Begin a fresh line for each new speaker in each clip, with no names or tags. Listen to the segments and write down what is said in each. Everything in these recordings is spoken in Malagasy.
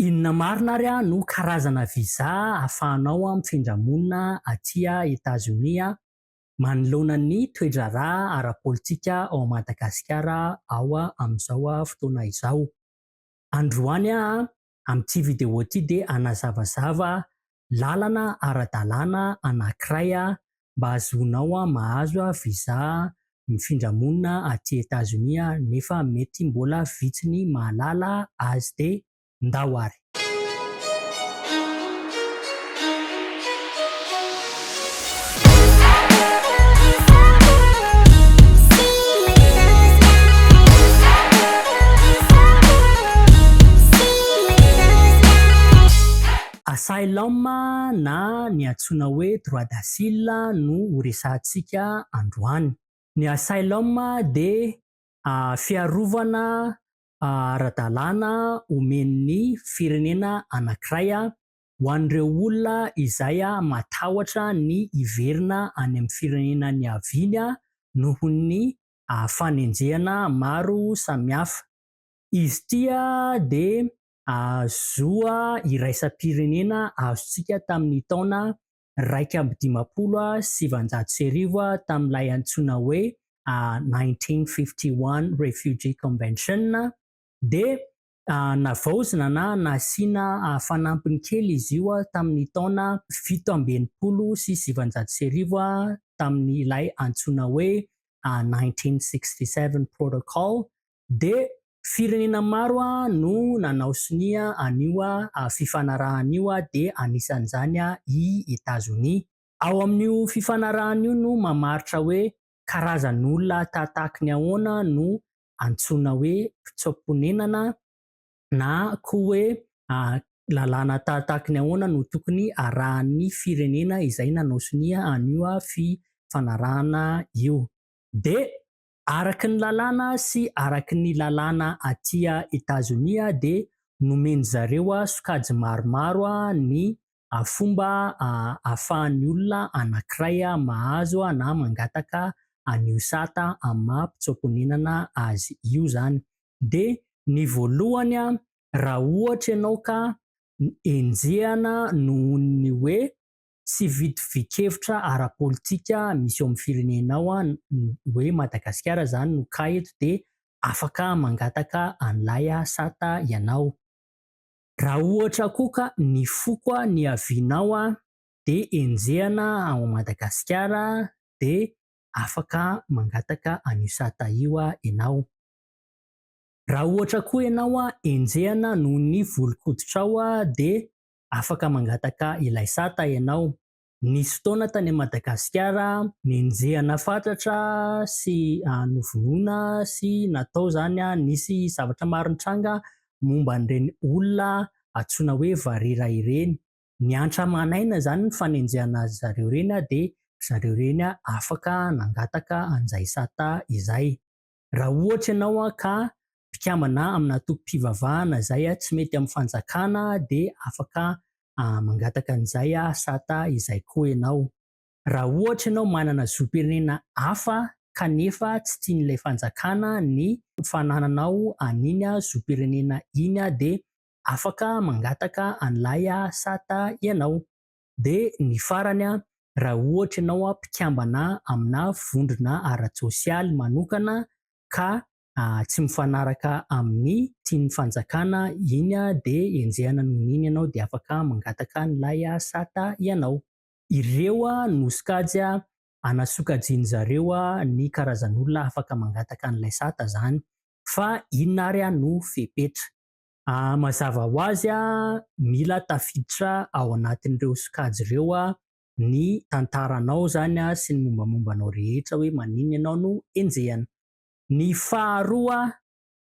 Inona marina ary no karazana visa ahafahanao mifindra monina aty Etazonia manoloana ny toe-draharaha ara-pôlitika ao Madagasikara ao amin'izao fotoana izao. Androany amin'ity vidéo ity dia hanazavazava lalana ara-dalàna anankiray mba ahazoanao mahazo visa mifindra monina aty Etazonia nefa mety mbola vitsy ny mahalala azy dia ndao ary. Asylum na ny antsoina hoe droit d'asile no horesahantsika androany. Ny asylum dia fiarovana ara-dalàna omen'ny firenena anankiray ho an'ireo olona izay matahotra ny hiverina any amin'ny firenena niaviny noho ny fanenjehana maro samihafa. Izy ity dia zo iraisam-pirenena azontsika tamin'ny taona 1950 tamin'ilay antsoina hoe 1951 Refugee Convention dia navaozina na nasiana fanampiny kely izy io tamin'ny taona 1799 tamin'ilay antsoina hoe 1967 Protocol dia firenena maro no nanaosonia an'io fifanarahan'io dia anisan'izany i Etazonia. Ao amin'io fifanarahan'io no mamaritra hoe karazan'olona tahaka ny ahoana no antsoina hoe mpitsapo-ponenana na koa hoe lalàna tahaka ny ahoana no tokony arahan'ny firenena izay nanaosonia an'io fifanarahana io. Dia araky ny lalàna sy araky ny lalàna aty Etazonia dia nomeny zareo sokajy maromaro ny fomba ahafahan'ny olona anankiray mahazo na mangataka an'io sata amin'ny mpitsapo-ponenana azy io zany. Dia ny voalohany raha ohatra ianao ka enjehana noho ny hoe tsy vidi-vikevitra ara-pôlitika misy eo amin'ny firenenao hoe Madagasikara zany no ka eto dia afaka mangataka an'ilay sata ianao. Raha ohatra koa ka nifoka ny havianao dia enjehana ao Madagasikara dia afaka mangataka an'io sata io ianao. Raha ohatra koa ianao enjehana noho ny volon-koditrao dia afaka mangataka ilay sata ianao. Nisy fotoana tany Madagasikara nenjehana fatratra sy novonoina sy natao zany nisy zavatra maro nitranga momba an'ireny olona antsoina hoe varera ireny. Niantra manaina zany ny fanenjehana zareo ireny dia zareo ireny afaka nangataka an'izay sata izay. Raha ohatra ianao ka mpikambana amina antoko-pivavahana izay tsy mety amin'ny fanjakana dia afaka mangataka an'izay sata izay koa ianao. Raha ohatra ianao manana zom-pirenena hafa kanefa tsy tian'ilay fanjakana ny fanananao an'iny zom-pirenena iny dia afaka mangataka an'ilay sata ianao. Dia ny farany raha ohatra ianao mpikambana amina vondrona ara-tsosialy manokana ka tsy mifanaraka amin'ny tian'ny fanjakana iny dia enjehana noho iny ianao dia afaka mangataka an'ilay sata ianao. Ireo no sokajy anasokajiany zareo ny karazan'olona afaka mangataka an'ilay sata zany. Fa inona ary no fepetra? Mazava ho azy mila tafiditra ao anatin'ireo sokajy ireo ny tantaranao zany sy ny mombamombanao rehetra hoe maninona ianao no enjehana. Ny faharoa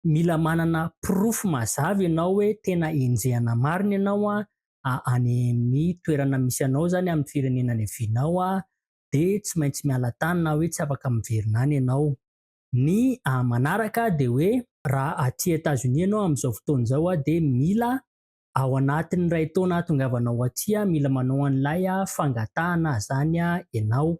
mila manana proof mazava ianao hoe tena enjehana marina ianao any amin'ny toerana misy anao zany amin'ny firenena niavianao dia tsy maintsy miala tany na hoe tsy afaka miverina any ianao. Ny manaraka dia hoe raha aty Etazonia ianao amin'izao fotoana izao dia mila ao anatin'ny iray taona ahatongavanao aty mila manao an'ilay fangatahana zany ianao.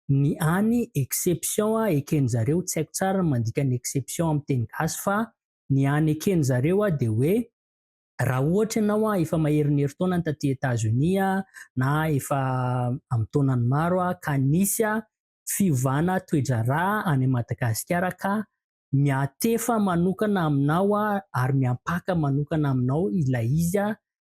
Ny any exception eken'zareo tsy haiko tsara ny mandika ny exception amin'ny teny gasy fa ny any eken'zareo dia hoe Raha ohatra ianao efa maherineri-taona taty Etazonia na efa amin'ny taonany maro ka nisy fiovana toedrarà any Madagasikara ka miatefa manokana aminao ary miampaka manokana aminao ilay izy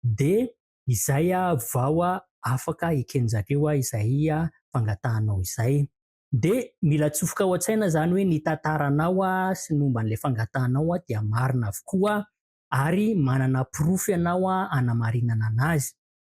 dia izay vao afaka eken'jareo izay fangatahanao izay. Dia mila atsofoka ao an-tsaina zany hoe ny tantaranao sy ny momban'ilay fangatahanao dia marina avokoa ary manana proof ianao hanamarinana anazy.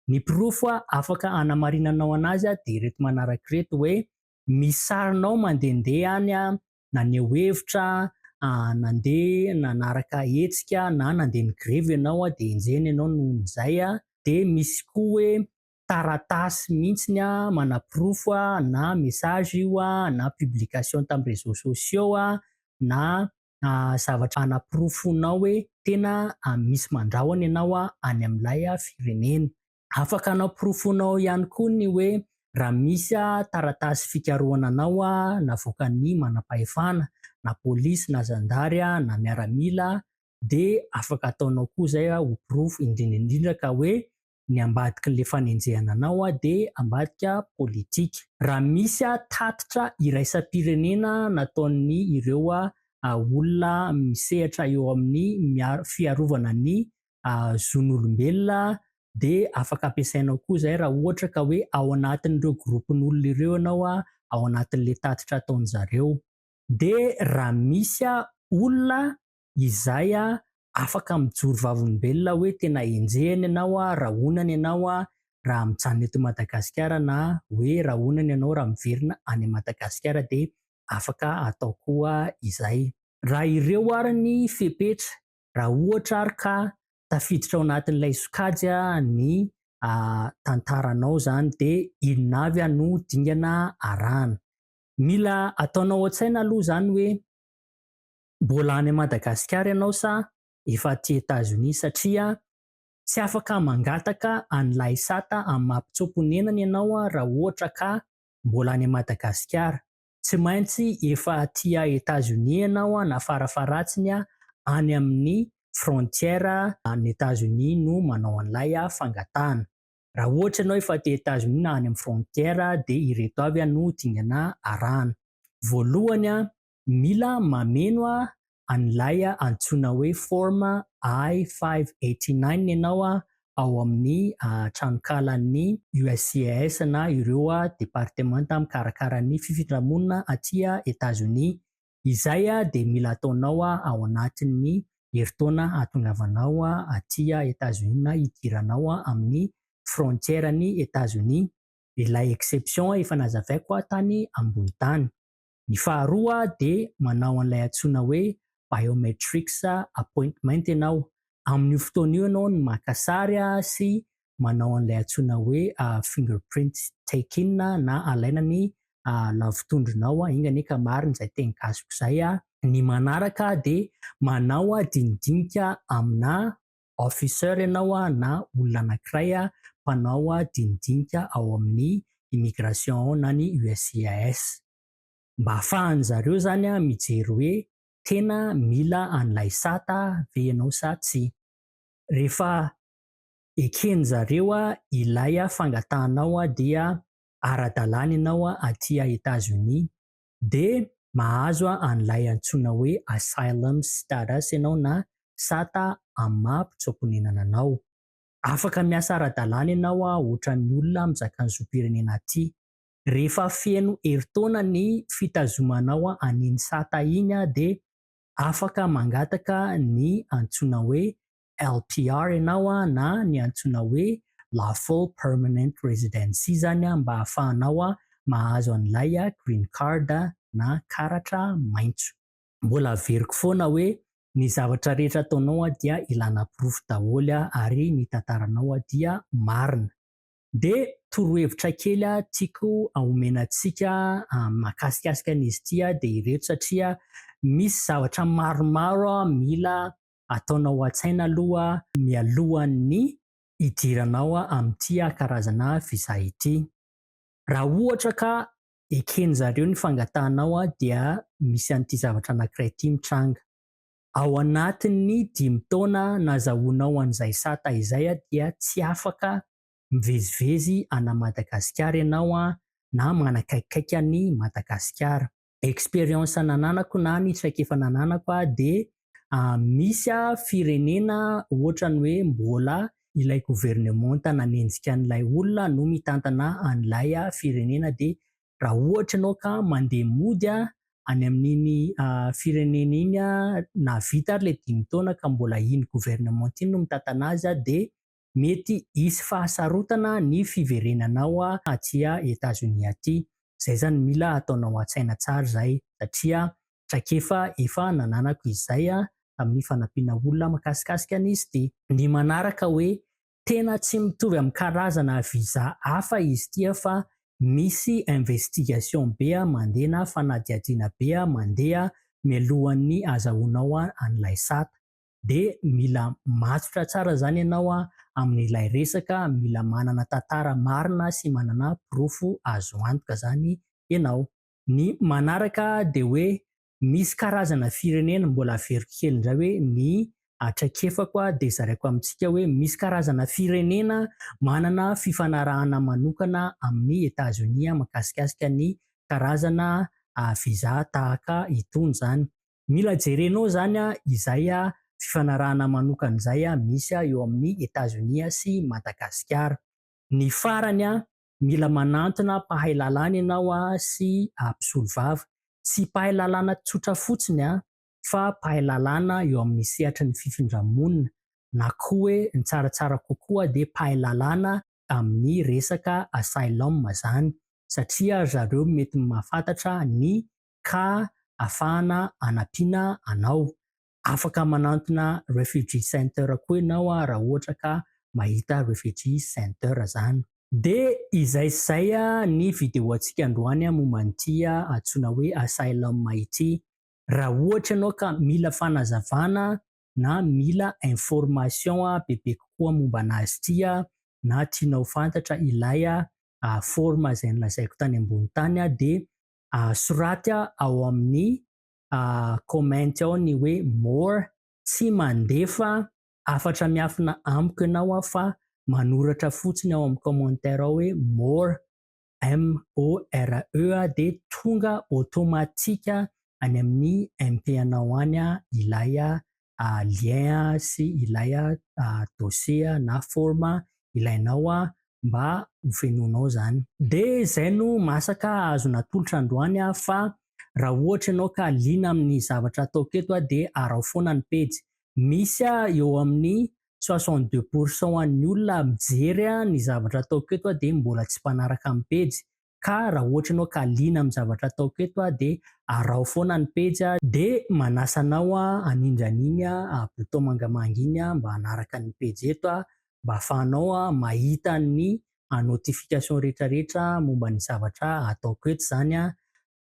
Ny proof afaka hanamarinanao anazy dia ireto manaraka ireto hoe misy sarinao mandehandeha any naneho hevitra, nandeha nanaraka hetsika na nandeha nigrevy ianao dia enjehana ianao noho izay. Dia misy koa hoe taratasy mihitsiny mana-proof na message io na publication tamin'ny réseaux sociaux na zavatra hanaprofonao hoe tena misy mandrahona ianao any amin'ilay firenena. Afaka hanaprofonao ihany koa ny hoe raha misy taratasy fikarohana anao navoakan'ny manam-pahefana na pôlisy na zandary na miaramila dia afaka ataonao koa izay ho proof indrindra ka hoe ny ambadikin'ilay fanenjehana anao dia ambadika politika. Raha misy tatitra iraisam-pirenena nataon'ny ireo olona misehatra eo amin'ny fiarovana ny zon'olombelona dia afaka ampiasainao koa izay raha ohatra ka hoe ao anatin'ireo groupin'olona ireo ianao ao anatin'ilay tatitra ataon'zareo. Dia raha misy olona izay afaka mijoro vavolombelona hoe tena enjehana ianao raha onana ianao raha mijanona eto Madagasikara na hoe raha onana ianao raha miverina any Madagasikara dia afaka atao koa izay. Raha ireo ary ny fepetra, raha ohatra ary ka tafiditra ao anatin'ilay sokajy ny tantaranao zany dia inona avy no dingana arahana. Mila ataonao an-tsaina aloha zany hoe mbola any Madagasikara ianao sa efa aty Etazonia satria tsy afaka mangataka an'ilay sata amin'ny mampitsoponenana ianao raha ohatra ka mbola any Madagasikara. Tsy maintsy efa aty Etazonia ianao na farafaratsiny any amin'ny frontière ny Etazonia no manao an'ilay fangatahana. Raha ohatra ianao efa aty Etazonia na any amin'ny frontière dia ireto avy no dingana arahana. Voalohany mila mameno an'ilay antsoina hoe form I-589 ianao ao amin'ny tranokalan'ny USCIS na ireo departemanta mikarakara ny fifindramonina aty Etazonia. Izay dia mila ataonao ao anatin'ny herintaona hahatongavanao aty Etazonia na hidiranao amin'ny frontière-ny Etazonia. Ilay exception efa nazavaiko tany ambony tany. Ny faharoa dia manao an'ilay antsoina hoe biometrics appointment ianao. Amin'io fotoana io ianao no maka sary sy manao an'ilay antsoina hoe fingerprint taking na alaina ny lavitondronao ingany ka marina izay teny gasiko izay. Ny manaraka dia manao dinidinika amina officer ianao na olona anankiray mpanao dinidinika ao amin'ny immigration na ny USCIS. Mba ahafahan'zareo zany mijery hoe tena mila an'ilay sata ve ianao sa tsia. Rehefa eken'zareo ilay fangatahanao dia ara-dalàna ianao aty Etazonia dia mahazo an'ilay antsoina hoe asylum status ianao na sata amin'ny mampitsoponenana anao. Afaka miasa ara-dalàna ianao ohatran'ny olona mizaka ny zoom-pirenena aty. Rehefa feno herintaona ny fitazomanao an'iny sata iny dia afaka mangataka ny antsoina hoe LPR ianao na ny antsoina hoe lawful permanent residency zany mba ahafahanao mahazo an'ilay green card na karatra maitso. Mbola averiko foana hoe ny zavatra rehetra ataonao dia ilana proof daholo ary ny tantaranao dia marina. Dia torohevitra kely tiako omenantsika mahakasikasika an'izy ity dia ireto satria misy zavatra maromaro mila ataonao an-tsaina aloha mialohan'ny hidiranao amin'ity karazana visa ity. Raha ohatra ka eken'zareo ny fangatahanao dia misy an'ity zavatra anankiray ity mitranga. Ao anatin'ny 5 taona nazahoanao an'izay sata izay dia tsy afaka mivezivezy ana Madagasikara ianao na manakaikaiky an'i Madagasikara. Experience nananako na ny traikefa nananako dia misy firenena ohatran'ny hoe mbola ilay gouvernemanta nanenjika an'ilay olona no mitantana an'ilay firenena dia raha ohatra ianao ka mandeha mody any amin'iny firenena iny navita ary ilay 5 taona ka mbola iny gouvernemanta iny no mitantana azy dia mety hisy fahasarotana ny fiverenanao aty États-Unis aty. Zay zany mila ataonao an-tsaina tsara zay satria traikefa efa nananako izay tamin'ny fanampiana olona makasikasika an'izy ity. Ny manaraka hoe tena tsy mitovy amin'ny karazana visa hafa izy ity fa misy investigation be mandeha na fanadihadiana be mandeha mialohan'ny azahoanao an'ilay sata. Dia mila matotra tsara zany ianao amin'ilay resaka, mila manana tantara marina sy manana porofo azo antoka zany ianao. Ny manaraka dia hoe misy karazana firenena mbola averiko kely indray hoe ny traikefako dia zaraiko amintsika hoe misy karazana firenena manana fifanarahana manokana amin'ny États-Unis makasikasika ny karazana visa tahaka itony zany. Mila jerenao zany izay fifanarahana manokana izay misy eo amin'ny États-Unis sy Madagasikara. Ny farany mila manantona mpahay lalàna ianao sy mpisolo vava. Tsy mpahay lalàna tsotra fotsiny fa mpahay lalàna eo amin'ny sehatry ny fifindramonina na koa hoe ny tsaratsara kokoa dia mpahay lalàna amin'ny resaka asylum zany satria zareo mety mahafantatra ny ka ahafahana hanampiana anao. Afaka manantona refugee center koa ianao raha ohatra ka mahita refugee center zany. Dia izay ny videontsika androany momba an'ity antsoina hoe asylum ity. Raha ohatra ianao ka mila fanazavana na mila information bebe kokoa momba anazy ity na tianao fantatra ilay forme izay nolazaiko tany ambony tany dia soraty ao amin'ny comment ao ny hoe more, tsy mandefa afatra miafina amiko ianao fa manoratra fotsiny ao amin'ny commentaire ao hoe more MORE dia tonga automatika any amin'ny MP-anao any ilay lien sy ilay dossier na forme ilainao mba ho fenoinao zany. Dia izay no masaka azona tolotra androany fa raha ohatra ianao ka liana amin'ny zavatra ataoko eto dia arao foana ny pejy. Misy eo amin'ny 62% an'ny olona mijery ny zavatra ataoko eto dia mbola tsy mpanaraka amin'ny pejy. Ka raha ohatra ianao ka liana amin'ny zavatra ataoko eto dia arao foana ny pejy dia manasa anao anindran'iny bouton mangamanga iny mba hanaraka ny pejy eto mba ahafahanao mahita ny notification rehetrarehetra momba ny zavatra ataoko eto zany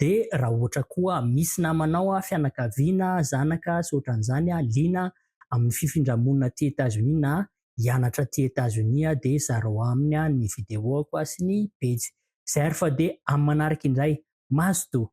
dia raha ohatra koa misy namanao fianakaviana, zanaka sy ohatran'izany liana amin'ny fifindramonina aty États-Unis na hianatra aty États-Unis dia zarao aminy ny videoko sy ny pejy. Zay ary fa dia amin'ny manaraka indray mazotoa.